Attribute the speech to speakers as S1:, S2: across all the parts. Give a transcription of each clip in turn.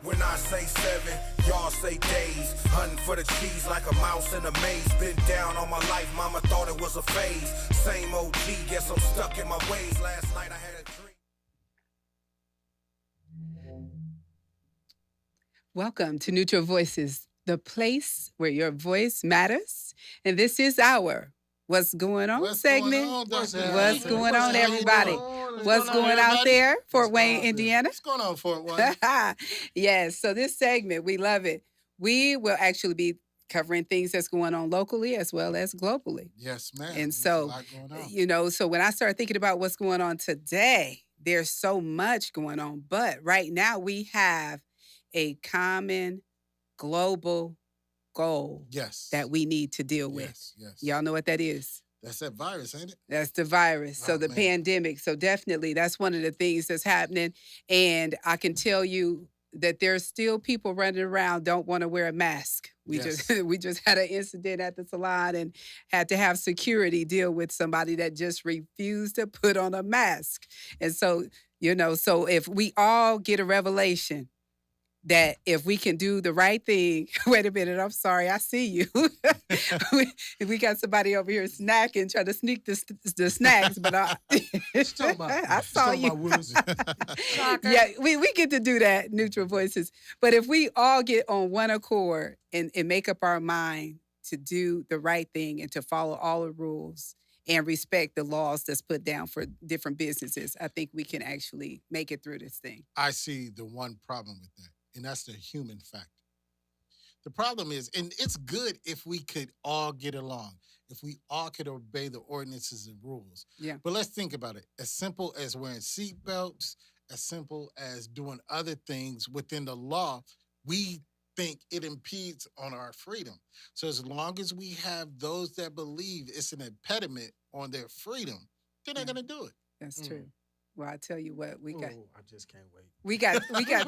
S1: When I say 7, y'all say days. Hunting for the cheese like a mouse in a maze. Been down all my life, mama thought it was a phase. Same OG, guess I'm stuck in my ways. Last night I had a dream.
S2: Welcome to Neutral Voices, the place where your voice matters. And this is our What's Going On segment. What's going on, everybody? What's going out there, Fort Wayne, Indiana?
S3: What's going on, Fort Wayne?
S2: Yes, so this segment, we love it. We will actually be covering things that's going on locally as well as globally.
S3: Yes, ma'am.
S2: And so, so when I started thinking about what's going on today, there's so much going on. But right now we have a common global goal that we need to deal with.
S3: Yes.
S2: Y'all know what that is?
S3: That's that virus, ain't it?
S2: That's the virus. So the pandemic. So definitely that's one of the things that's happening. And I can tell you that there's still people running around don't want to wear a mask. We just had an incident at the salon and had to have security deal with somebody that just refused to put on a mask. And so, so if we all get a revelation that if we can do the right thing, wait a minute, I'm sorry, I see you. we got somebody over here snacking, trying to sneak the snacks, but I saw you. Yeah, we get to do that, Neutral Voices. But if we all get on one accord and make up our mind to do the right thing and to follow all the rules and respect the laws that's put down for different businesses, I think we can actually make it through this thing.
S3: I see the one problem with that. And that's the human factor. The problem is, and it's good if we could all get along, if we all could obey the ordinances and rules.
S2: Yeah.
S3: But let's think about it. As simple as wearing seatbelts, as simple as doing other things within the law, we think it impedes on our freedom. So as long as we have those that believe it's an impediment on their freedom, they're not going to do it.
S2: That's true. Well, I tell you what, we got.
S4: I just can't wait.
S2: We got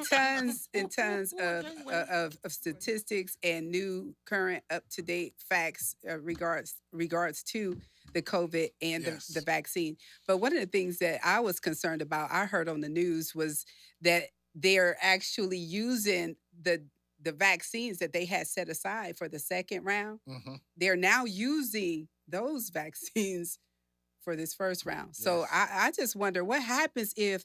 S2: tons and tons of statistics and new, current, up to date facts regards to the COVID and the vaccine. But one of the things that I was concerned about, I heard on the news, was that they're actually using the vaccines that they had set aside for the second round. Mm-hmm. They're now using those vaccines for this first round. Yes. So I just wonder what happens if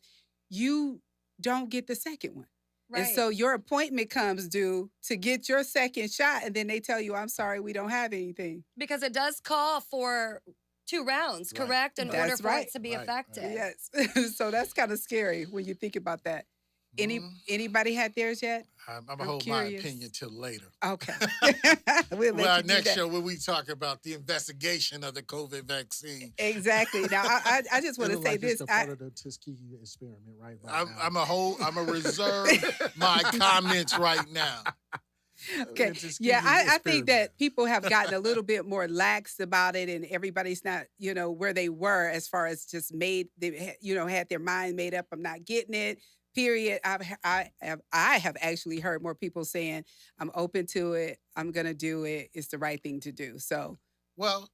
S2: you don't get the second one. Right. And so your appointment comes due to get your second shot, and then they tell you, I'm sorry, we don't have anything.
S5: Because it does call for 2 rounds, correct? In order for it to be effective.
S2: Yes. So that's kind of scary when you think about that. Anybody had theirs yet?
S3: I'm going to hold my opinion till later.
S2: Okay.
S3: Well, next show when we talk about the investigation of the COVID vaccine.
S2: Exactly. Now, I just want to say this.
S4: It's part of the Tuskegee experiment, right?
S3: I'm a reserve my comments right now.
S2: Okay. Yeah, I think that people have gotten a little bit more lax about it, and everybody's not, where they were as far as just had their mind made up. I'm not getting it. Period. I have actually heard more people saying, I'm open to it. I'm going to do it. It's the right thing to do. So,
S3: well,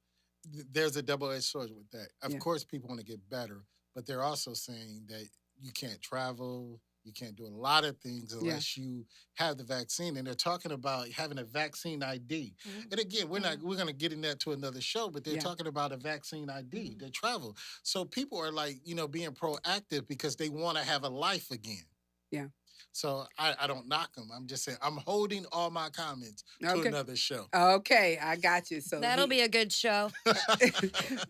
S3: there's a double-edged sword with that. Of course, people want to get better, but they're also saying that you can't travel. You can't do a lot of things unless you have the vaccine. And they're talking about having a vaccine ID. Mm-hmm. And again, we're going to get in that to another show, but they're talking about a vaccine ID, to travel. So people are like, being proactive because they want to have a life again. Yeah. So I don't knock them. I'm just saying I'm holding all my comments to another show.
S2: Okay, I got you. So
S5: that'll be a good show.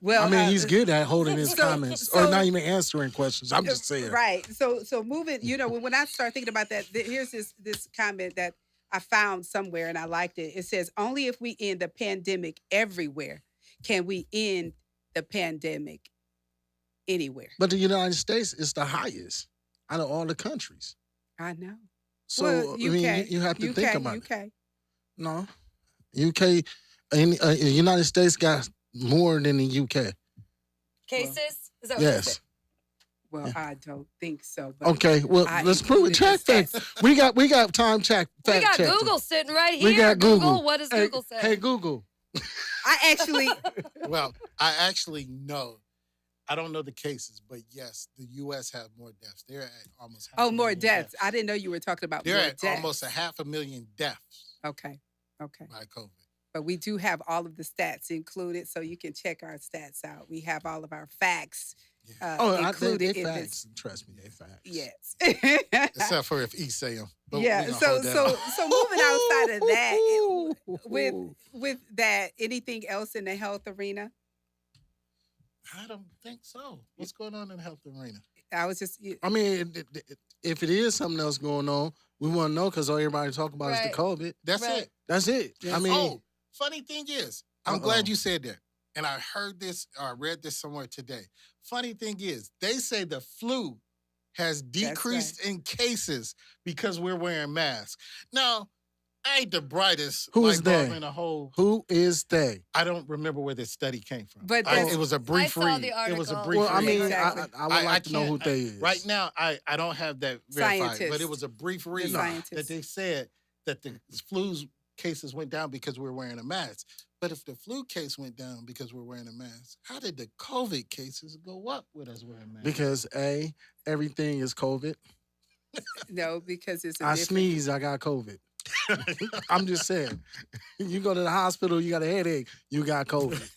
S4: Well, he's good at holding his comments or not even answering questions. I'm just saying.
S2: Right. So moving. When I start thinking about that, here's this comment that I found somewhere and I liked it. It says, "Only if we end the pandemic everywhere can we end the pandemic anywhere."
S4: But the United States is the highest out of all the countries.
S2: I know.
S4: So,
S2: UK,
S4: you have to think about
S2: UK.
S4: it. No. UK, the United States got more than the UK.
S5: Cases? Is that what
S4: yes.
S2: Well, I don't think so. But
S4: okay, well, let's prove it. Check that. We got time check.
S5: We got Google sitting right here. We got Google. What does Google say?
S4: Hey, Google.
S2: I actually
S3: know I don't know the cases, but yes, the U.S. have more deaths. They're at almost half
S2: Oh,
S3: a
S2: more
S3: million
S2: deaths. I didn't know you were talking about
S3: They're
S2: more
S3: at
S2: deaths.
S3: almost 500,000 deaths
S2: Okay.
S3: by COVID.
S2: But we do have all of the stats included, so you can check our stats out. We have all of our facts included
S4: they
S2: in
S4: facts.
S2: this.
S4: Trust me, they facts.
S2: Yes.
S3: Except for if he say them.
S2: Yeah. So moving outside of that, with that, anything else in the health arena?
S3: I don't think so. What's going on in the health arena?
S2: I was just.
S4: I mean, if it is something else going on, we want to know because all everybody talking about is the COVID.
S3: That's it.
S4: That's it.
S2: Yes.
S4: I mean,
S3: funny thing is, I'm glad you said that. And I heard this or I read this somewhere today. Funny thing is, they say the flu has decreased in cases because we're wearing masks. Now, I ain't the brightest
S4: who is they?
S3: in a whole.
S4: Who is they?
S3: I don't remember where this study came from.
S2: But
S3: it was a brief
S5: I saw
S3: read.
S5: the article.
S3: It was a brief
S4: Well, I
S3: read.
S4: mean,
S2: Exactly.
S4: I would like to know who they is.
S3: Right now, I don't have that verified,
S2: Scientists.
S3: but it was a brief read
S2: scientists.
S3: that they said that the flu cases went down because we're wearing a mask. But if the flu case went down because we're wearing a mask, how did the COVID cases go up with us wearing masks?
S4: Because everything is COVID.
S2: No, because it's.
S4: I sneeze, I got COVID. I'm just saying. You go to the hospital, you got a headache, you got COVID.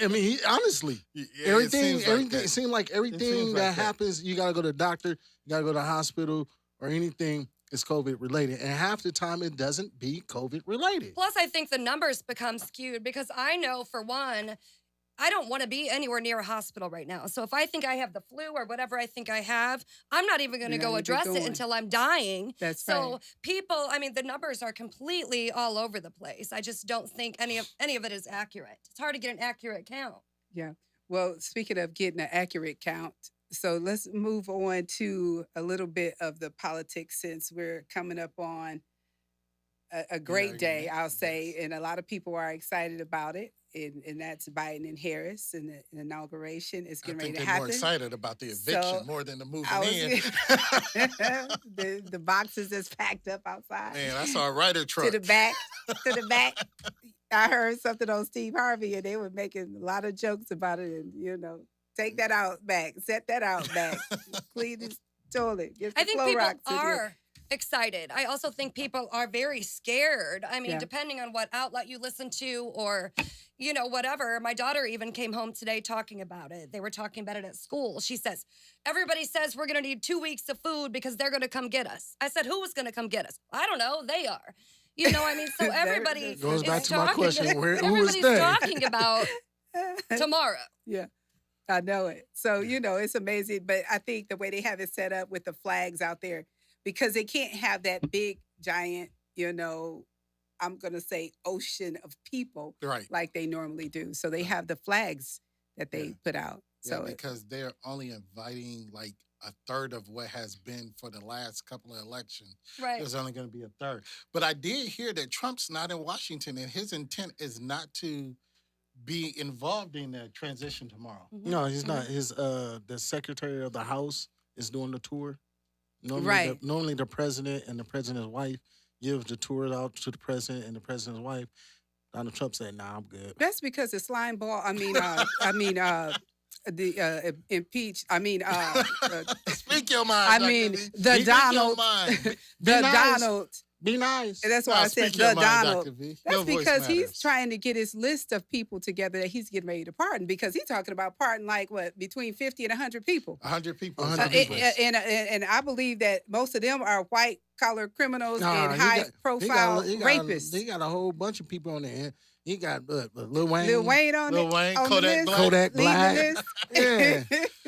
S4: I mean, honestly, everything it seems like everything that happens, you got to go to the doctor, you got to go to the hospital or anything is COVID related. And half the time it doesn't be COVID related.
S5: Plus, I think the numbers become skewed because I know, for one, I don't want to be anywhere near a hospital right now. So if I think I have the flu or whatever I think I have, I'm not even going to go address it until I'm dying.
S2: That's
S5: so
S2: right.
S5: people, I mean, the numbers are completely all over the place. I just don't think any of it is accurate. It's hard to get an accurate count.
S2: Yeah. Well, speaking of getting an accurate count, so let's move on to a little bit of the politics since we're coming up on a great day, I'll say, and a lot of people are excited about it. And that's Biden and Harris, and the inauguration is getting ready to happen.
S3: They're more excited about the eviction more than the moving in.
S2: The boxes is packed up outside.
S3: Man, I saw a Ryder truck.
S2: To the back. I heard something on Steve Harvey, and they were making a lot of jokes about it. And, take that out back. Set that out back. Clean the toilet. Get the
S5: I think people
S2: Clorox in
S5: are
S2: here.
S5: excited. I also think people are very scared. I mean, depending on what outlet you listen to or, whatever. My daughter even came home today talking about it. They were talking about it at school. She says, everybody says we're going to need 2 weeks of food because they're going to come get us. I said, who was going to come get us? I don't know. They are. So everybody
S4: goes back
S5: is
S4: to my question. Who is
S5: everybody's
S4: they?
S5: talking about tomorrow.
S2: Yeah. I know it. So, it's amazing. But I think the way they have it set up with the flags out there, because they can't have that big, giant, I'm going to say ocean of people like they normally do. So they have the flags that they put out. So
S3: because they're only inviting like a third of what has been for the last couple of elections.
S5: Right.
S3: There's only going to be a third. But I did hear that Trump's not in Washington, and his intent is not to be involved in the transition tomorrow.
S2: Mm-hmm.
S4: No, he's not. The Secretary of the House is doing the tour. Normally the president and the president's wife give the tour out to the president and the president's wife. Donald Trump said, "Nah, I'm good."
S2: That's because the slime ball. The impeach.
S3: Speak your mind.
S2: The Donald. The Donald.
S4: Be nice.
S2: And that's why I said the Donald. That's because he's trying to get his list of people together that he's getting ready to pardon, because he's talking about pardon between 50 and 100 people.
S3: 100 people.
S2: And I believe that most of them are white collar criminals and high profile rapists.
S4: He got a whole bunch of people on there. He got Lil Wayne.
S2: Lil Wayne on
S3: Kodak
S2: Black.
S4: Yeah.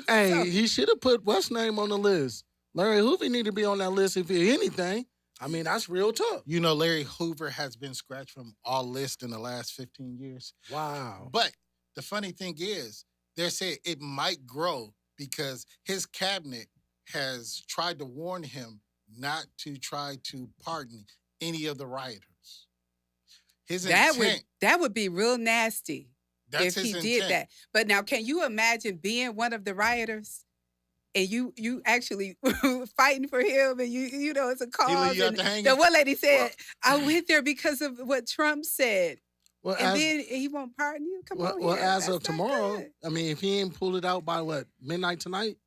S4: Hey, he should have put what's name on the list. Larry Hoover need to be on that list if anything. I mean, that's real tough.
S3: Larry Hoover has been scratched from all lists in the last 15 years.
S4: Wow.
S3: But the funny thing is, they're saying it might grow because his cabinet has tried to warn him not to try to pardon any of the rioters. His intent,
S2: that would be real nasty if he did
S3: intent.
S2: that. But now, can you imagine being one of the rioters? And you actually fighting for him, and it's a cause.
S3: You
S2: and the one lady said, "I went there because of what Trump said."
S4: Well,
S2: and then he won't pardon you. Come on,
S4: well,
S2: here.
S4: as
S2: That's
S4: of
S2: not
S4: tomorrow,
S2: good.
S4: I mean, if he ain't pulled it out by midnight tonight.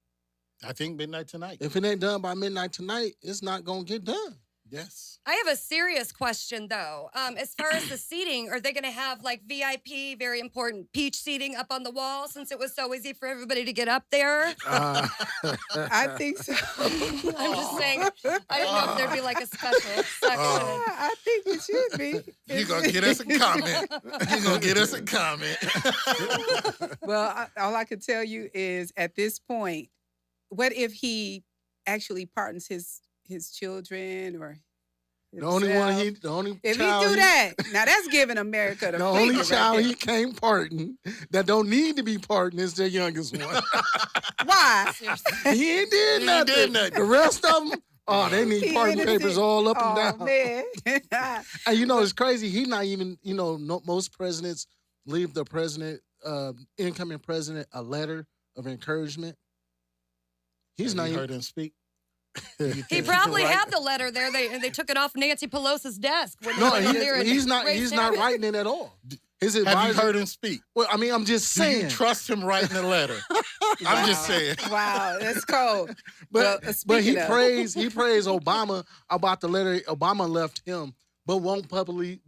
S3: I think midnight tonight.
S4: If it ain't done by midnight tonight, it's not gonna get done.
S3: Yes.
S5: I have a serious question though. As far as the seating, are they going to have like VIP, very important peach seating up on the wall since it was so easy for everybody to get up there?
S2: I think so.
S5: I'm just saying. I didn't know if there'd be like a special section.
S2: I think it should be.
S3: You're going to get us a comment. You're going to get us a comment.
S2: Well, all I can tell you is at this point, what if he actually pardons his children or
S4: the only
S2: if
S4: child
S2: he do that, now that's giving America the
S4: only
S2: finger
S4: child
S2: right
S4: he can't pardon that don't need to be pardoned is their youngest one.
S2: there. Why?
S4: He ain't did nothing.
S3: did nothing.
S4: The rest of them, they need
S2: He
S4: pardon
S2: innocent.
S4: papers all up and
S2: Oh
S4: down.
S2: man.
S4: And you know, it's crazy. He not even, most presidents leave the incoming president, a letter of encouragement. He's
S3: Have
S4: not
S3: you
S4: even.
S3: heard him speak?
S5: He probably had the letter there. They took it off Nancy Pelosi's desk. When they
S4: No,
S5: went in there and
S4: he's not.
S5: raised
S4: He's not
S5: him.
S4: writing it at all. His
S3: Have
S4: advisor.
S3: you heard him speak?
S4: Well, I mean, I'm just
S3: Do you
S4: saying.
S3: trust him writing a letter? I'm just saying.
S2: Wow, that's cold.
S4: But
S2: Well,
S4: but he
S2: speaking of-
S4: praised Obama about the letter Obama left him, but won't publicly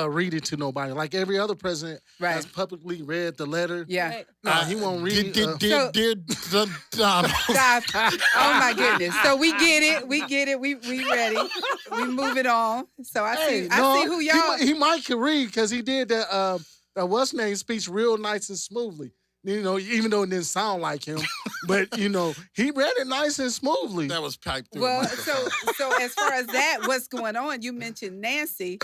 S4: read it to nobody. Like every other president has
S2: Right.
S4: publicly read the letter.
S2: Yeah.
S5: Right.
S4: No, he won't read it.
S2: So-
S3: Donald.
S2: Stop. Oh my goodness. So we get it. We ready. We moving on. So I see who y'all
S4: He might can read because he did that what's name speech real nice and smoothly. Even though it didn't sound like him, but he read it nice and smoothly.
S3: That was piped through.
S2: Well, so as far as that, what's going on? You mentioned Nancy,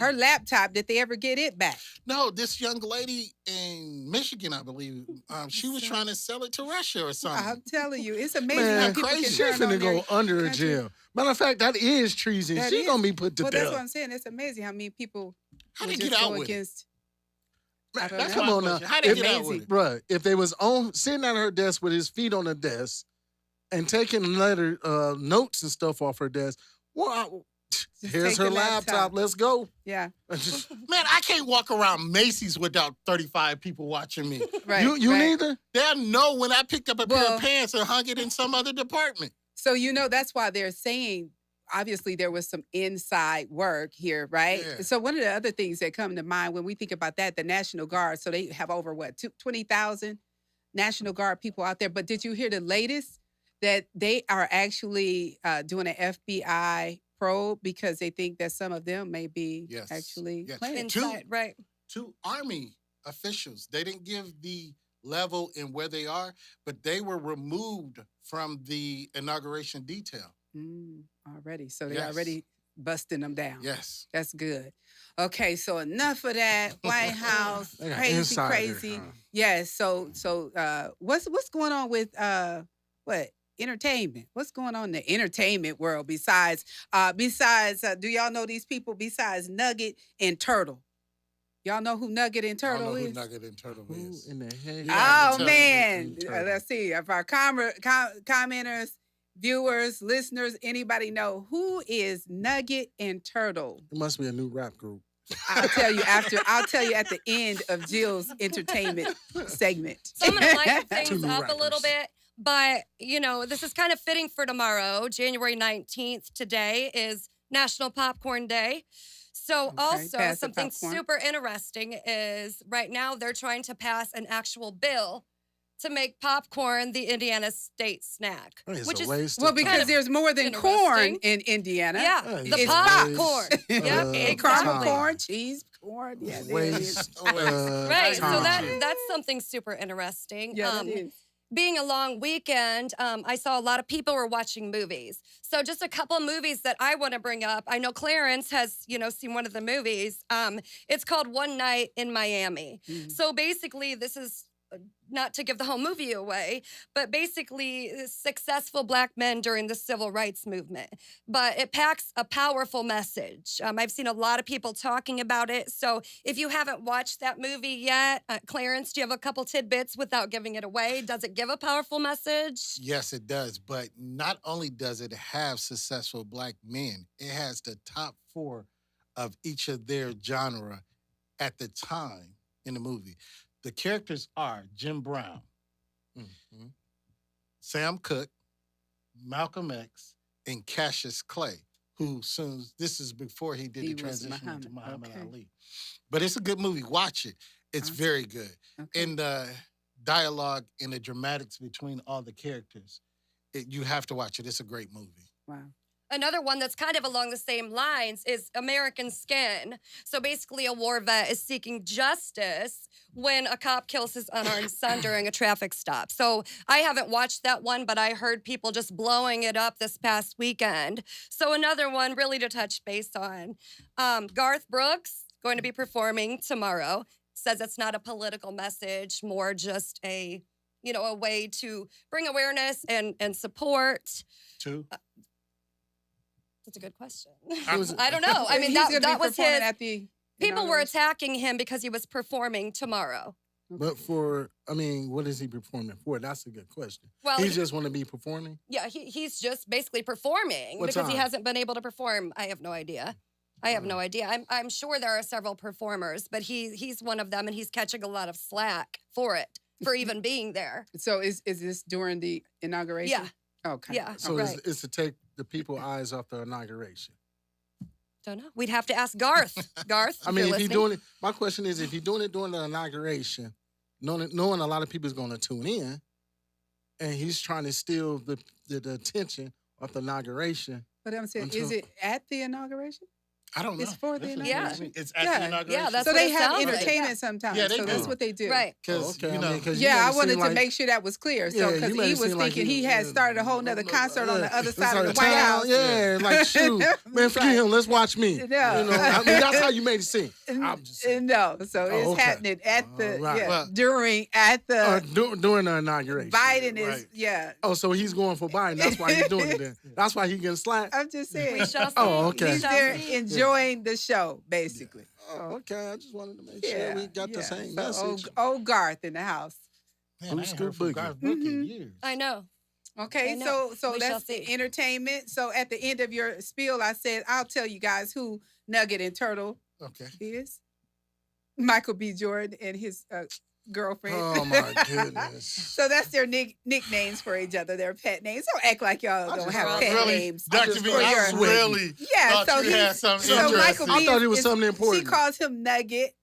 S2: her laptop. Did they ever get it back?
S3: No, this young lady in Michigan, I believe, she was trying to sell it to Russia or something.
S2: I'm telling you, it's amazing
S4: Man,
S2: how people
S3: crazy.
S2: can
S4: She
S2: turn on
S4: finna
S2: their
S4: go under a
S2: country.
S4: jail. Matter of fact, that is treason.
S2: That
S4: She's
S2: is.
S4: gonna be put to
S2: Well, that's
S4: death.
S2: what I'm saying. It's amazing how many people
S3: How
S2: would
S3: they
S2: just
S3: get out
S2: go
S3: with it?
S2: against. I don't
S3: That's
S2: know.
S4: Come
S3: my
S4: on now.
S3: question. How they
S4: If-
S3: get out with it?
S4: Bruh, if they was sitting at her desk with his feet on the desk and taking notes and stuff off her desk, well, here's
S2: take
S4: her
S2: the
S4: laptop.
S2: laptop.
S4: Let's go.
S2: Yeah.
S3: Man, I can't walk around Macy's without 35 people watching me.
S2: Right.
S4: you
S2: right.
S4: neither?
S3: They'll know when I picked up a pair
S2: Well-
S3: of pants and hung it in some other department.
S2: So that's why they're saying. Obviously, there was some inside work here, right?
S3: Yeah.
S2: So one of the other things that come to mind when we think about that, the National Guard. So they have over 20,000 National Guard people out there. But did you hear the latest that they are actually doing an FBI probe because they think that some of them may be
S3: Yes.
S2: actually
S3: Yes.
S2: playing?
S5: Inside, right.
S3: 2 Army officials. They didn't give the level and where they are, but they were removed from the inauguration detail.
S2: Already. So they're
S3: Yes.
S2: already busting them down.
S3: Yes.
S2: That's good. Okay, so enough of that. White House,
S4: They got
S2: crazy,
S4: insider,
S2: crazy.
S4: huh?
S2: Yes. So what's going on with entertainment? What's going on in the entertainment world besides do y'all know these people besides Nugget and Turtle? Y'all know who Nugget and
S3: I don't
S2: Turtle
S3: know who
S2: is?
S3: Nugget and Turtle
S4: Who
S3: is.
S4: in the heck?
S3: Yeah.
S2: Oh
S3: Turtle
S2: man,
S4: and Turtle.
S2: let's see if our commenters, viewers, listeners, anybody know who is Nugget and Turtle?
S4: It must be a new rap group.
S2: I'll tell you at the end of Jill's entertainment segment.
S5: So I'm gonna lighten
S4: Two
S5: things
S4: new
S5: up a little
S4: rappers.
S5: bit, but this is kind of fitting for tomorrow, January 19th. Today is National Popcorn Day. So
S2: Okay,
S5: also
S2: pass the
S5: something
S2: popcorn.
S5: super interesting is right now they're trying to pass an actual bill to make popcorn the Indiana state snack,
S4: It's
S5: which
S4: a
S5: is
S4: waste of
S2: Well,
S4: time.
S2: because there's more than corn
S5: interesting.
S2: in Indiana.
S5: yeah,
S4: Yeah,
S5: the
S4: it's
S5: popcorn.
S4: waste
S5: Yep,
S4: of
S2: And caramel
S5: exactly.
S2: corn, cheese corn. Yeah, there it is.
S4: Waste.
S5: Right, so
S4: time.
S5: that's something super interesting.
S2: Yeah, that is.
S5: Being a long weekend, I saw a lot of people were watching movies. So just a couple movies that I want to bring up. I know Clarence has, seen one of the movies. It's called One Night in Miami.
S2: Mhm.
S5: So basically, this is not to give the whole movie away, but basically successful Black men during the civil rights movement. But it packs a powerful message. I've seen a lot of people talking about it. So if you haven't watched that movie yet, Clarence, do you have a couple tidbits without giving it away? Does it give a powerful message?
S3: Yes, it does. But not only does it have successful Black men, it has the top 4 of each of their genre at the time in the movie. The characters are Jim Brown, Sam Cooke, Malcolm X, and Cassius Clay, who soon, this is before he did the transition into Muhammad Ali. But it's a good movie. Watch it. It's very good.
S2: Okay.
S3: And the dialogue and the dramatics between all the characters, you have to watch it. It's a great movie.
S2: Wow.
S5: Another one that's kind of along the same lines is American Skin. So basically, a war vet is seeking justice when a cop kills his unarmed son during a traffic stop. So I haven't watched that one, but I heard people just blowing it up this past weekend. So another one really to touch base on. Garth Brooks going to be performing tomorrow. Says it's not a political message, more just a way to bring awareness and support.
S3: Two.
S5: That's a good question.
S3: I
S5: don't know. I mean,
S2: He's gonna
S5: that
S2: be
S5: was
S2: performing
S5: his.
S2: at the
S5: People were
S2: inauguration?
S5: attacking him because he was performing tomorrow.
S4: But what is he performing for? That's a good question.
S5: Well,
S4: He just want to be performing?
S5: Yeah, he's just basically performing
S4: What
S5: because he
S4: time?
S5: hasn't been able to perform. I have no idea. I'm sure there are several performers, but he's one of them, and he's catching a lot of slack for even being there.
S2: So is this during the inauguration?
S5: Yeah.
S2: Okay.
S5: Yeah.
S4: So
S5: Right.
S4: it's to take the people's eyes off the inauguration.
S5: Don't know. We'd have to ask Garth. Garth,
S4: I mean,
S5: you're
S4: if you're
S5: listening.
S4: doing it, my question is, if you're doing it during the inauguration, knowing a lot of people is going to tune in, and he's trying to steal the attention of the inauguration.
S2: But I'm saying,
S4: Until-
S2: is it at the inauguration?
S3: I don't know.
S2: It's for the
S3: This is
S2: inauguration.
S3: news. It's at
S2: Yeah.
S3: the inauguration.
S5: Yeah, that's
S2: So
S5: what
S2: they
S5: it
S2: have
S5: sounds like.
S2: entertainment sometimes.
S3: Yeah, they
S2: so that's
S3: do.
S2: what they do.
S5: Right.
S3: Because,
S4: Okay,
S3: you know,
S4: 'cause you
S2: Yeah,
S4: made
S2: I
S4: it
S2: wanted
S4: seem
S2: to
S4: like-
S2: make sure that was clear. So
S4: Yeah,
S2: because
S4: you made
S2: he
S4: it
S2: was
S4: seem like
S2: thinking he had started a whole nother concert on the other side of the White House.
S4: Yeah, like shoot, man, forget
S2: Right.
S4: him. Let's watch me.
S2: No.
S4: You know, I mean, that's how you made it seem. I'm just saying.
S2: No, so it's
S4: okay.
S2: happening at the
S4: All right.
S2: yeah, during the
S4: During the inauguration.
S2: Biden is
S3: Right.
S2: yeah.
S4: Oh, so he's going for Biden. That's why he's doing it then. That's why he getting slapped.
S2: I'm just saying.
S5: We shall see.
S4: Oh, okay.
S2: He's
S5: We shall
S2: there
S5: see.
S2: enjoying the show, basically.
S4: Oh, okay. I just wanted to make sure we got the same
S2: So
S4: message.
S2: old Garth in the house.
S3: Man, I ain't
S4: Scoop
S3: heard from
S4: Boogie.
S3: Garth Brooks in years.
S5: I know.
S2: Okay,
S5: I know.
S2: so
S5: We shall
S2: that's
S5: see.
S2: entertainment. So at the end of your spiel, I said I'll tell you guys who Nugget and Turtle
S3: Okay.
S2: is. Michael B. Jordan and his girlfriend.
S4: Oh my goodness.
S2: So that's their nicknames for each other, their pet names. Don't act like y'all
S4: I
S2: don't
S4: just
S2: have
S5: thought-
S2: pet
S3: Really,
S2: names.
S3: Dr. B,
S2: for
S3: I
S2: your-
S3: really
S2: Yeah,
S3: thought
S2: so
S3: you had
S2: he's
S3: something
S2: so
S3: interesting.
S2: Michael B.
S4: I thought it was
S2: is-
S4: something
S2: She
S4: important.
S2: calls him Nugget,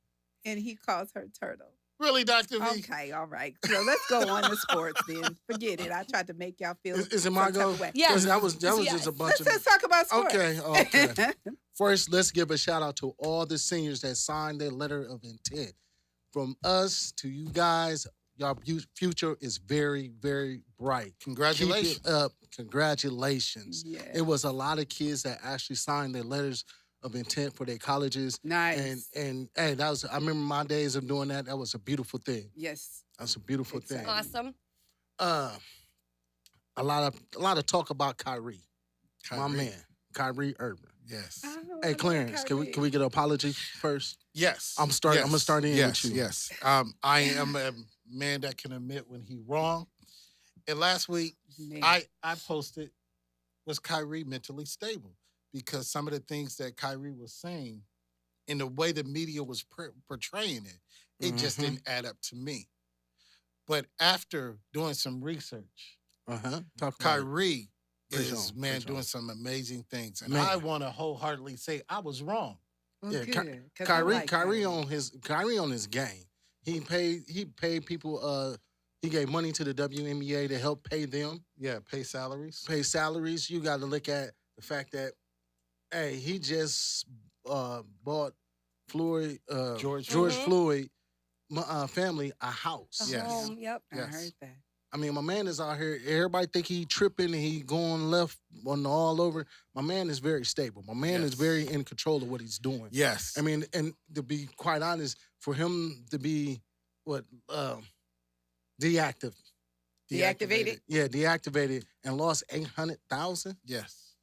S2: and he calls her Turtle.
S3: Really, Dr. B?
S2: Okay, all right. So let's go on to sports then. Forget it. I tried to make y'all feel.
S4: Is it my
S2: some type
S4: go?
S2: of way.
S5: Yeah.
S4: 'Cause that was
S5: Yes.
S4: just a bunch
S2: Let's
S4: of.
S2: talk about sports.
S4: Okay, okay. First, let's give a shout out to all the seniors that signed their letter of intent. From us to you guys, your future is very, very bright.
S3: Congratulations.
S4: Keep it up. Congratulations.
S2: Yeah.
S4: It was a lot of kids that actually signed their letters of intent for their colleges.
S2: Nice.
S4: And hey, I remember my days of doing that. That was a beautiful thing.
S2: Yes.
S4: That's a beautiful thing.
S2: Exciting.
S5: Awesome.
S4: A lot of talk about Kyrie. My
S3: Kyrie.
S4: man, Kyrie Irving.
S3: Yes.
S2: Oh, I
S4: Hey
S2: love
S4: Clarence, can
S2: Kyrie.
S4: we get an apology first?
S3: Yes.
S4: I'm gonna start in
S3: yes,
S4: with you.
S3: Yes. I am a man that can admit when he wrong. And last week,
S2: Man.
S3: I posted, was Kyrie mentally stable? Because some of the things that Kyrie was saying and the way the media was portraying it, it just
S4: Mhm.
S3: didn't add up to me. But after doing some research,
S4: Talk about it.
S3: Kyrie
S4: Preach
S3: is,
S4: on,
S3: man,
S4: preach on.
S3: doing some amazing things. And
S4: Man.
S3: I want to wholeheartedly say I was wrong.
S2: Well,
S4: Yeah,
S2: good, 'cause I
S4: Kyrie,
S2: like
S4: Kyrie on his game. He paid people. He gave money to the WNBA to help pay them,
S3: Yeah, pay salaries.
S4: pay salaries. You got to look at the fact that, hey, he just bought Floyd,
S3: George
S5: Mhm.
S4: Floyd, family a house.
S5: A
S3: Yes.
S5: home, yep.
S2: I
S3: Yes.
S2: heard that.
S4: I mean, my man is out here. Everybody think he tripping and he going left on all over. My man is very stable. My man is
S3: Yes.
S4: very in control of what he's doing.
S3: Yes.
S4: I mean, and to be quite honest, for him to be deactivated,
S2: Deactivated?
S4: yeah, deactivated and lost 800,000.
S3: Yes.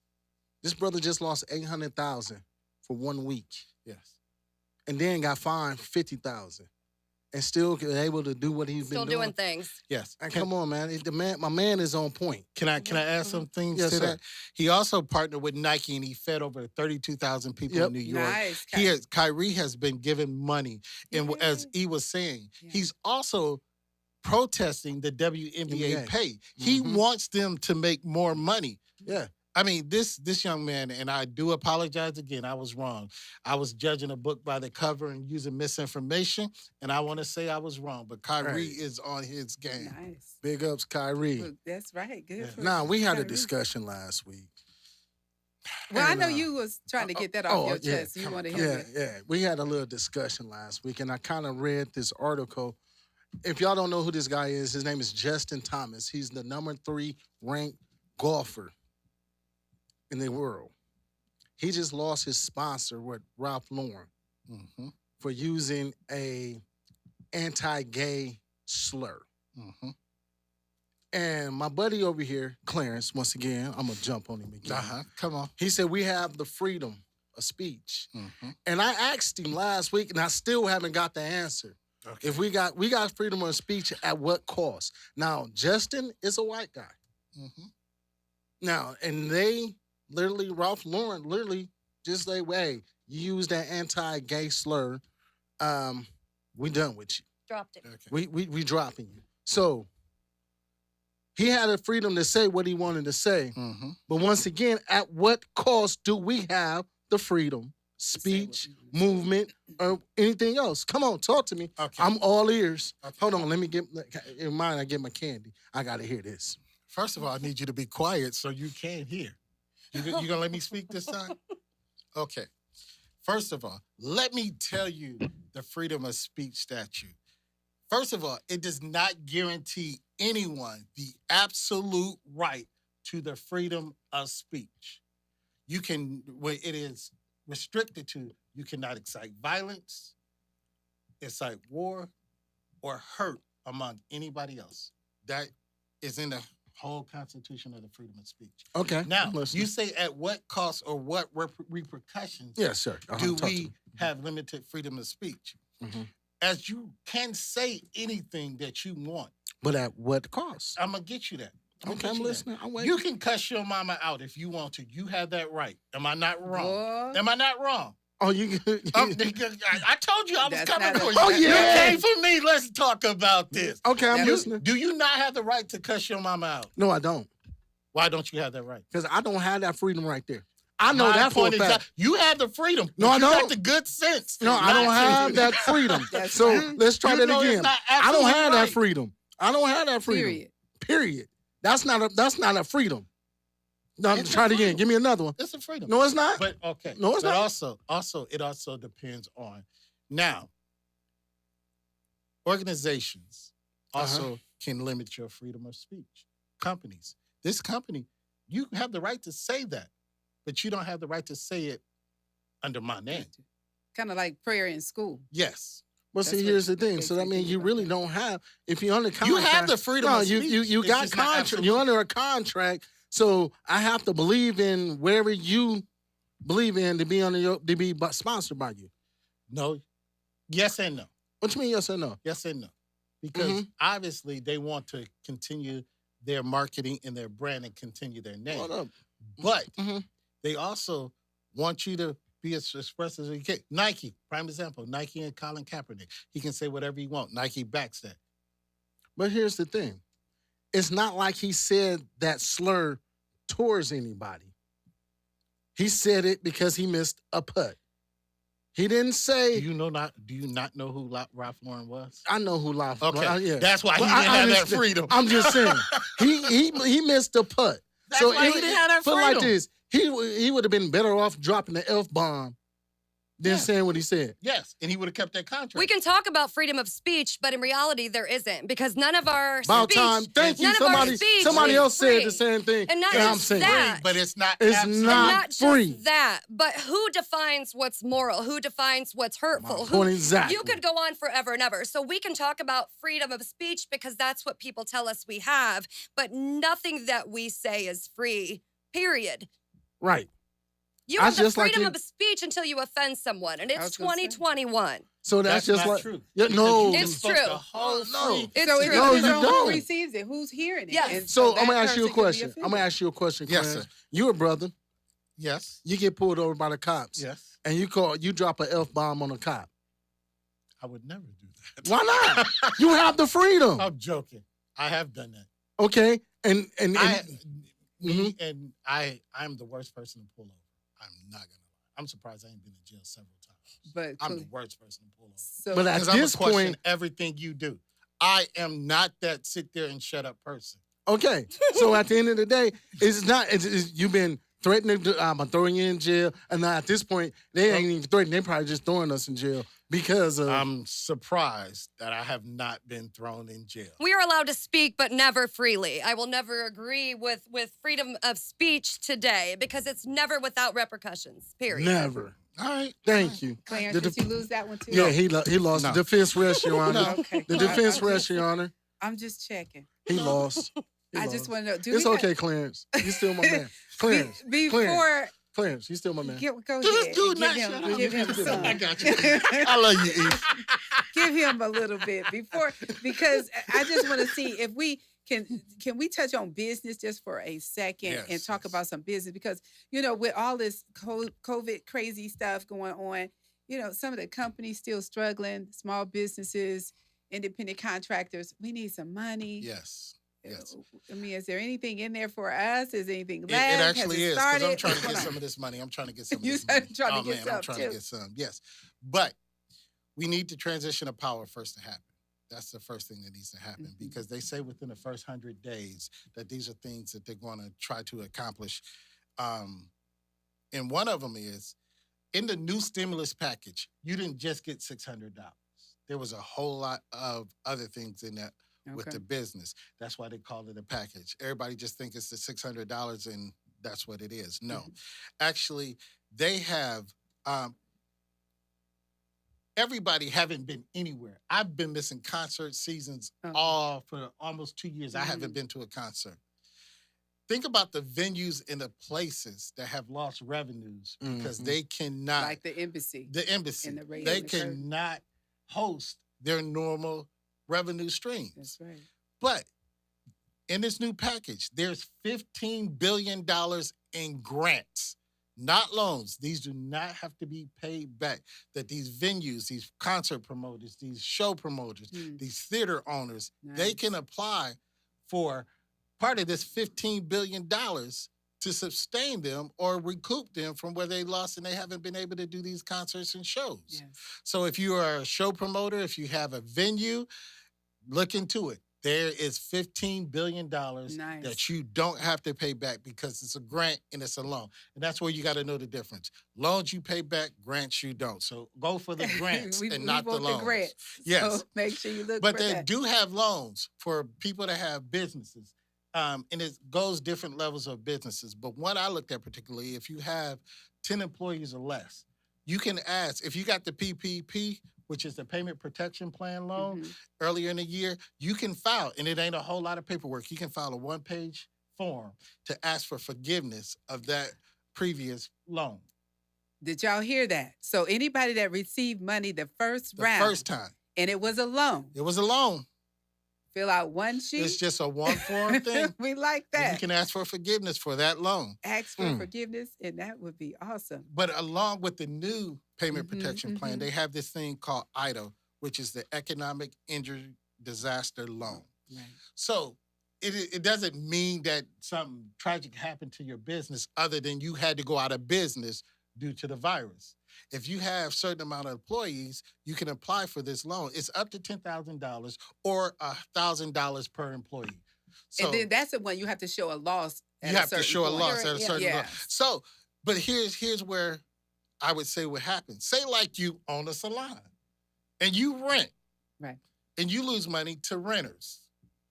S4: This brother just lost 800,000 for 1 week,
S3: Yes.
S4: and then got fined 50,000, and still able to do what he's
S5: Still
S4: been
S5: doing things.
S3: Yes.
S4: And come on, man. My man is on point.
S3: Can I add some things
S4: Yes,
S3: to
S4: sir.
S3: that? He also partnered with Nike, and he fed over 32,000 people
S4: Yep.
S3: in New York.
S2: Nice.
S3: Kyrie has been given money, and as he was saying, he's also protesting the WNBA
S4: NBA.
S3: pay. He wants them to make more money.
S4: Yeah.
S3: I mean, this young man, and I do apologize again, I was wrong. I was judging a book by the cover and using misinformation, and I want to say I was wrong, but Kyrie is on his game.
S2: Nice.
S4: Big ups, Kyrie.
S2: Well, that's right. Good. For
S4: Now, we had a
S2: Kyrie.
S4: discussion last week.
S2: Well, I
S4: And,
S2: know you was trying to get that off your
S4: yeah.
S2: chest. You want to hear
S4: Yeah,
S2: it.
S4: yeah. We had a little discussion last week, and I kind of read this article. If y'all don't know who this guy is, his name is Justin Thomas. He's the number 3 ranked golfer in the world. He just lost his sponsor with Ralph Lauren for using a anti-gay slur. And my buddy over here, Clarence, once again, I'm going to jump on him again.
S3: Come on.
S4: He said, we have the freedom of speech. And I asked him last week, and I still haven't got the answer.
S3: Okay.
S4: If we got freedom of speech, at what cost? Now, Justin is a white guy. Now, and they literally, Ralph Lauren literally just like, hey, you use that anti-gay slur, we done with you.
S5: Dropped it.
S3: Okay.
S4: We dropping you. So he had the freedom to say what he wanted to say. But once again, at what cost do we have the freedom, speech, movement, or anything else? Come on, talk to me.
S3: Okay.
S4: I'm all ears.
S3: Okay.
S4: Hold on, let me get in mind. I get my candy. I gotta hear this.
S3: First of all, I need you to be quiet so you can hear. You gonna let me speak this time? Okay. First of all, let me tell you the freedom of speech statute. First of all, it does not guarantee anyone the absolute right to the freedom of speech. You can, when it is restricted to, you cannot excite violence, incite war, or hurt among anybody else. That is in the whole Constitution of the freedom of speech.
S4: Okay.
S3: Now,
S4: I'm listening.
S3: you say at what cost or what repercussions
S4: Yes, sir.
S3: do
S4: Talk to
S3: we
S4: me.
S3: have limited freedom of speech?
S4: Mhm.
S3: As you can say anything that you want.
S4: But at what cost?
S3: I'm going to get you that.
S4: Okay, I'm listening. I'm waiting.
S3: You can cuss your mama out if you want to. You have that right. Am I not wrong?
S2: Boy.
S3: Am I not wrong?
S4: Oh, you.
S3: I told you I was
S2: That's
S3: coming
S2: not
S3: for
S2: a-
S3: you.
S4: Oh, yeah.
S3: You came for me. Let's talk about this.
S4: Okay, I'm
S2: That-
S4: listening.
S3: Do you not have the right to cuss your mama out?
S4: No, I don't.
S3: Why don't you have that right?
S4: Because I don't have that freedom right there. I know
S3: My
S4: that for a
S3: point is
S4: fact.
S3: that you have the freedom.
S4: No,
S3: but
S4: I
S3: you
S4: don't.
S3: got the good sense.
S4: No, I don't have that freedom.
S2: That's
S4: So
S2: right.
S4: let's try
S3: You
S4: that
S3: know it's
S4: again.
S3: not
S4: I don't
S3: absolute
S4: have that
S3: right.
S4: freedom. I don't have that freedom.
S2: Period.
S4: Period. That's not a freedom. No,
S3: It's a
S4: try it again.
S3: freedom.
S4: Give me another one.
S3: It's a freedom.
S4: No, it's not.
S3: But okay.
S4: No, it's
S3: but
S4: not.
S3: Also, it also depends on now. Organizations also can limit your freedom of speech. Companies. This company, you have the right to say that, but you don't have the right to say it under my name.
S2: Kind of like prayer in school.
S3: Yes.
S4: But
S2: That's
S4: see,
S2: what
S4: here's the thing.
S2: makes
S4: So that
S2: me
S4: means
S2: think
S4: you
S2: about
S4: really
S2: that.
S4: don't have. If you're under contract,
S3: You have the freedom
S4: no,
S3: of speech.
S4: you
S3: It's
S4: got
S3: just not
S4: contract.
S3: absolute.
S4: You're under a contract. So I have to believe in wherever you believe in to be sponsored by you.
S3: No. Yes and no.
S4: What you mean, yes or no?
S3: Yes and no. Because obviously they want to continue their marketing and their brand and continue their name.
S4: Hold up.
S3: But
S4: Mhm.
S3: they also want you to be as expressive as you can. Nike, prime example, Nike and Colin Kaepernick. He can say whatever he wants. Nike backs that.
S4: But here's the thing. It's not like he said that slur towards anybody. He said it because he missed a putt. He didn't say,
S3: Do you not know who Ralph Lauren was?
S4: I know who Ralph.
S3: Okay,
S4: Yeah.
S3: that's why he
S4: But
S3: didn't
S4: I
S3: have that
S4: understand.
S3: freedom.
S4: I'm just saying. he missed a putt.
S3: That's why he didn't have that
S4: Put it
S3: freedom.
S4: like this. He would have been better off dropping the F-bomb than saying what he said.
S3: Yes, and he would have kept that contract.
S5: We can talk about freedom of speech, but in reality, there isn't because none of our
S4: About
S5: speech,
S4: time. Thank you.
S5: none of our speech
S4: Somebody
S5: is
S4: else
S5: free.
S4: said the same thing.
S5: And not
S4: that I'm
S5: just
S4: saying.
S5: that.
S3: but it's not.
S4: It's
S3: absolute.
S4: not
S5: And not
S4: free.
S5: just that, but who defines what's moral? Who defines what's hurtful?
S4: point exactly.
S5: You could go on forever and ever. So we can talk about freedom of speech because that's what people tell us we have, but nothing that we say is free, period.
S4: Right.
S5: You
S4: I
S5: have the
S4: just like
S5: freedom
S4: it-
S5: of speech until you offend someone, and
S2: I
S5: it's
S2: was gonna say.
S5: 2021.
S4: So that's just
S3: not
S4: like
S3: true.
S4: Yeah, no.
S3: Because you
S5: It's
S3: spoke
S5: true.
S3: the whole
S4: No.
S3: free-
S5: It's
S2: So
S5: true.
S2: it
S4: No,
S2: depends
S4: you
S2: on
S4: don't.
S2: who receives it, who's hearing it.
S5: Yes.
S2: And
S4: So I'm
S2: that
S4: gonna ask you a
S2: person could be
S4: question. I'm gonna
S2: offended.
S4: ask you a question,
S3: Yes,
S4: Clarence.
S3: sir.
S4: You a brother.
S3: Yes.
S4: You get pulled over by the cops.
S3: Yes.
S4: And you drop a F-bomb on a cop.
S3: I would never do that.
S4: Why not? You have the freedom.
S3: I'm joking. I have done that.
S4: Okay. And
S3: I'm the worst person to pull over. I'm not gonna lie. I'm surprised I ain't been to jail several times.
S2: But
S3: I'm the worst person to pull over.
S2: so
S4: But at
S3: Because I'm
S4: this
S3: gonna question
S4: point,
S3: everything you do. I am not that sit there and shut up person.
S4: okay. So at the end of the day, you've been threatening to, I'm gonna throw you in jail. And now at this point, they ain't even threatening. They probably just throwing us in jail because of
S3: I'm surprised that I have not been thrown in jail.
S5: We are allowed to speak, but never freely. I will never agree with freedom of speech today because it's never without repercussions, period.
S4: never.
S3: All right.
S4: Thank you.
S2: Clarence, did you lose that one too?
S4: Yeah, he lost
S3: No.
S4: the defense rest, Your Honor.
S3: No.
S2: Okay.
S4: The defense rest, Your Honor.
S2: I'm just checking.
S4: He lost. He
S2: I
S4: lost.
S2: just want to know.
S4: It's okay, Clarence. You still my man. Clarence.
S2: Before,
S4: Clarence, you still my man.
S2: go
S3: This
S2: ahead.
S3: dude
S2: Give
S3: not
S2: him,
S3: shut up.
S2: give him some.
S3: I got you. I love you, Eve.
S2: Give him a little bit because I just want to see if we can we touch on business just for a second and
S3: Yes,
S2: talk
S3: yes.
S2: about some business because with all this COVID crazy stuff going on, some of the companies still struggling, small businesses, independent contractors. We need some money.
S3: Yes. Yes.
S2: I mean, is there anything in there for us? Is anything
S3: It
S2: left?
S3: actually is,
S2: Has
S3: because
S2: it
S3: I'm
S2: started?
S3: trying to
S2: What's
S3: get
S2: going
S3: some
S2: on?
S3: of this money. I'm trying to get some of
S2: You
S3: this money.
S2: said trying to
S3: Oh,
S2: get
S3: man,
S2: some,
S3: I'm trying
S2: too.
S3: to get some, yes. But we need the transition of power first to happen. That's the first thing that needs to happen
S2: Mhm.
S3: because they say within the first 100 days that these are things that they're going to try to accomplish. And one of them is in the new stimulus package, you didn't just get $600. There was a whole lot of other things in that with
S2: Okay.
S3: the business. That's why they call it a package. Everybody just think it's the $600 and that's what it is. No, actually, they have. Everybody haven't been anywhere. I've been missing concert seasons all for almost 2 years. I haven't been to a concert. Think about the venues and the places that have lost revenues because they cannot.
S2: Like the embassy.
S3: The embassy.
S2: and the radio
S3: They
S2: and the curtain.
S3: cannot host their normal revenue streams.
S2: That's right.
S3: But in this new package, there's $15 billion in grants, not loans. These do not have to be paid back. That these venues, these concert promoters, these show promoters, these theater owners, they
S2: Nice.
S3: can apply for part of this $15 billion to sustain them or recoup them from where they lost and they haven't been able to do these concerts and shows.
S2: Yes.
S3: So if you are a show promoter, if you have a venue, look into it. There is $15 billion
S2: Nice.
S3: that you don't have to pay back because it's a grant and it's a loan. And that's where you got to know the difference. Loans you pay back, grants you don't. So go for the grants
S2: we
S3: not
S2: want
S3: the loans.
S2: grants.
S3: Yes.
S2: So make sure you look
S3: But
S2: for
S3: they
S2: that.
S3: do have loans for people that have businesses. And it goes different levels of businesses. But one I looked at particularly, if you have 10 employees or less, you can ask, if you got the PPP, which is the Payment Protection Plan loan,
S2: Mhm.
S3: earlier in the year, you can file, and it ain't a whole lot of paperwork. You can file a one-page form to ask for forgiveness of that previous loan.
S2: Did y'all hear that? So anybody that received money the first
S3: The
S2: round
S3: first time.
S2: and it was a loan,
S3: It was a loan.
S2: fill out one sheet.
S3: It's just a one-form thing.
S2: We like
S3: And
S2: that.
S3: you can ask for forgiveness for that loan.
S2: Ask for forgiveness, and that would be awesome.
S3: But along with the new Payment
S2: Mhm,
S3: Protection Plan,
S2: mhm.
S3: they have this thing called IDA, which is the Economic Injury Disaster Loan.
S2: Right.
S3: So it doesn't mean that something tragic happened to your business other than you had to go out of business due to the virus. If you have a certain amount of employees, you can apply for this loan. It's up to $10,000 or $1,000 per employee. So
S2: And then that's the one you have to show a loss. At
S3: you
S2: a
S3: have to
S2: certain
S3: show a
S2: point.
S3: loss at a certain
S2: Yeah.
S3: level. So, but here's where I would say what happens. Say like you own a salon and you rent.
S2: Right.
S3: And you lose money to renters.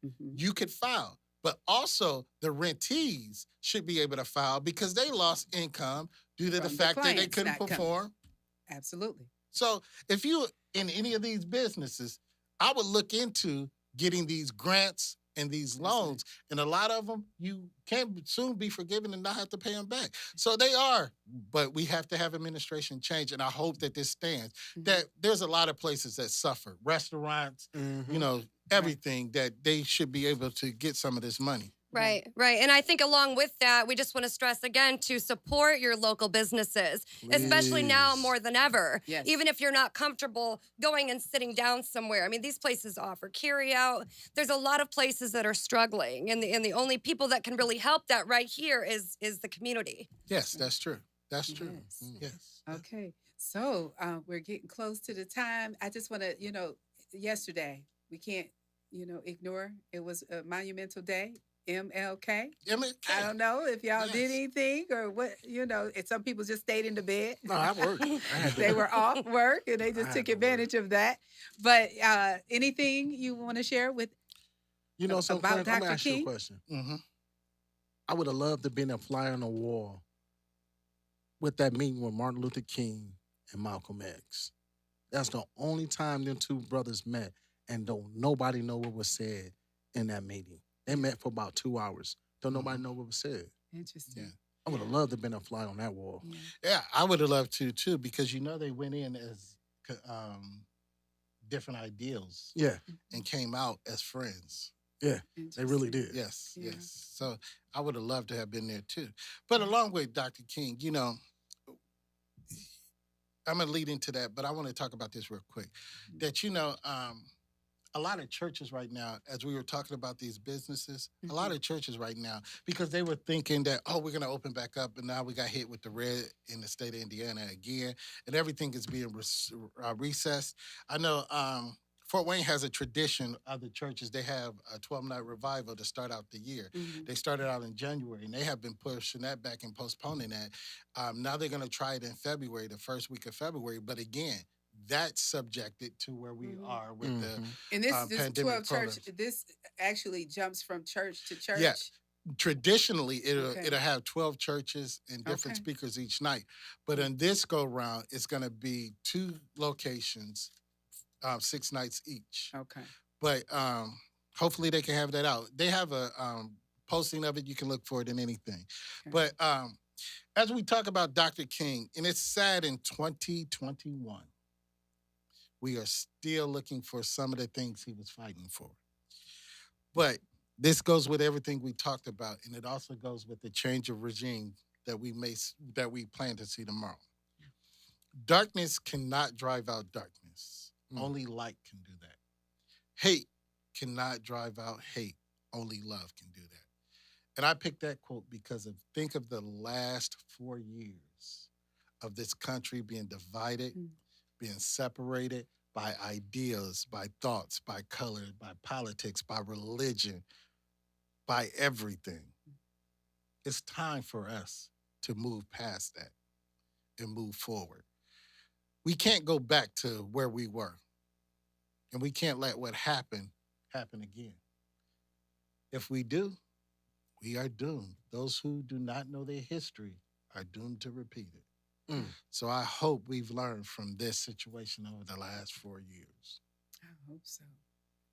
S2: Mhm.
S3: You could file. But also the rentees should be able to file because they lost income due to the
S2: From the
S3: fact that they
S2: clients
S3: couldn't
S2: not coming.
S3: perform.
S2: Absolutely.
S3: So if you in any of these businesses, I would look into getting these grants and these loans. And a lot of them, you can soon be forgiven and not have to pay them back. So they are, but we have to have administration change. And I hope that this stands. That there's a lot of places that suffer, restaurants, you know, everything, that they should be able to get some of this money.
S5: Right, right. And I think along with that, we just want to stress again to support your local businesses, especially now more than ever.
S2: Yes.
S5: Even if you're not comfortable going and sitting down somewhere. I mean, these places offer carry out. There's a lot of places that are struggling. And the only people that can really help that right here is the community.
S3: Yes, that's true. That's true.
S2: Yes.
S3: Yes.
S2: Okay. So we're getting close to the time. I just want to, yesterday, we can't, ignore. It was a monumental day. MLK. I don't know if y'all did anything or what, some people just stayed in the bed.
S4: No, I worked.
S2: They were off work and they just took advantage of that. But anything you want to share with
S4: so
S2: about
S4: Clarence, I'm
S2: Dr.
S4: going to ask you a
S2: King?
S4: question.
S3: Mm-hmm.
S4: I would have loved to have been a fly on the wall with that meeting with Martin Luther King and Malcolm X. That's the only time them two brothers met, and don't nobody know what was said in that meeting. They met for about 2 hours. Don't nobody know what was said.
S2: Interesting.
S3: Yeah.
S4: I would have loved to have been a fly on that wall.
S3: Yeah, I would have loved to too, because they went in as different ideals.
S4: Yeah.
S3: And came out as friends.
S4: Yeah, they really did.
S3: Yes,
S2: Yeah.
S3: yes. So I would have loved to have been there too. But along with Dr. King, I'm going to lead into that, but I want to talk about this real quick. That, a lot of churches right now, as we were talking about these businesses, a lot of churches right now, because they were thinking that, we're going to open back up, and now we got hit with the red in the state of Indiana again, and everything is being recessed. I know Fort Wayne has a tradition of the churches. They have a 12-night revival to start out the year. They started out in January, and they have been pushing that back and postponing that. Now they're going to try it in February, the first week of February, but again, that's subjected to where we are with the
S2: And this
S3: pandemic
S2: 12
S3: programs.
S2: church, this actually jumps from church to church.
S3: Yeah. Traditionally, it'll have 12 churches and different
S2: Okay.
S3: speakers each night. But in this go-round, it's going to be 2 locations, 6 nights each.
S2: Okay.
S3: But hopefully they can have that out. They have a posting of it. You can look for it in anything.
S2: Okay.
S3: But as we talk about Dr. King, and it's sad in 2021, we are still looking for some of the things he was fighting for. But this goes with everything we talked about, and it also goes with the change of regime that we plan to see tomorrow. Darkness cannot drive out darkness. Only light can do that. Hate cannot drive out hate. Only love can do that. And I picked that quote because think of the last 4 years of this country being divided, being separated by ideas, by thoughts, by color, by politics, by religion, by everything. It's time for us to move past that and move forward. We can't go back to where we were. And we can't let what happened happen again. If we do, we are doomed. Those who do not know their history are doomed to repeat it. So I hope we've learned from this situation over the last 4 years.
S2: I hope so.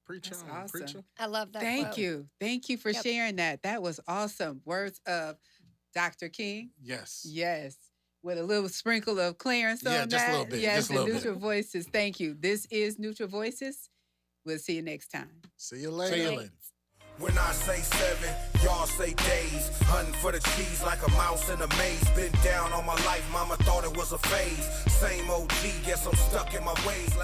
S4: Preacher,
S2: That's awesome.
S4: preacher.
S5: I love that.
S2: Thank
S5: quote.
S2: you. Thank you for sharing that. That was awesome. Words of Dr. King.
S3: Yes.
S2: Yes. With a little sprinkle of Clarence on that.
S3: just a little bit,
S2: Yes,
S3: just a little
S2: and
S3: bit.
S2: Neutral Voices. Thank you. This is Neutral Voices. We'll see you next time.
S4: See you later.
S3: See you later.
S1: When I say 7, y'all say days. Hunting for the cheese like a mouse in a maze. Been down all my life, mama thought it was a phase. Same OG, guess I'm stuck in my ways.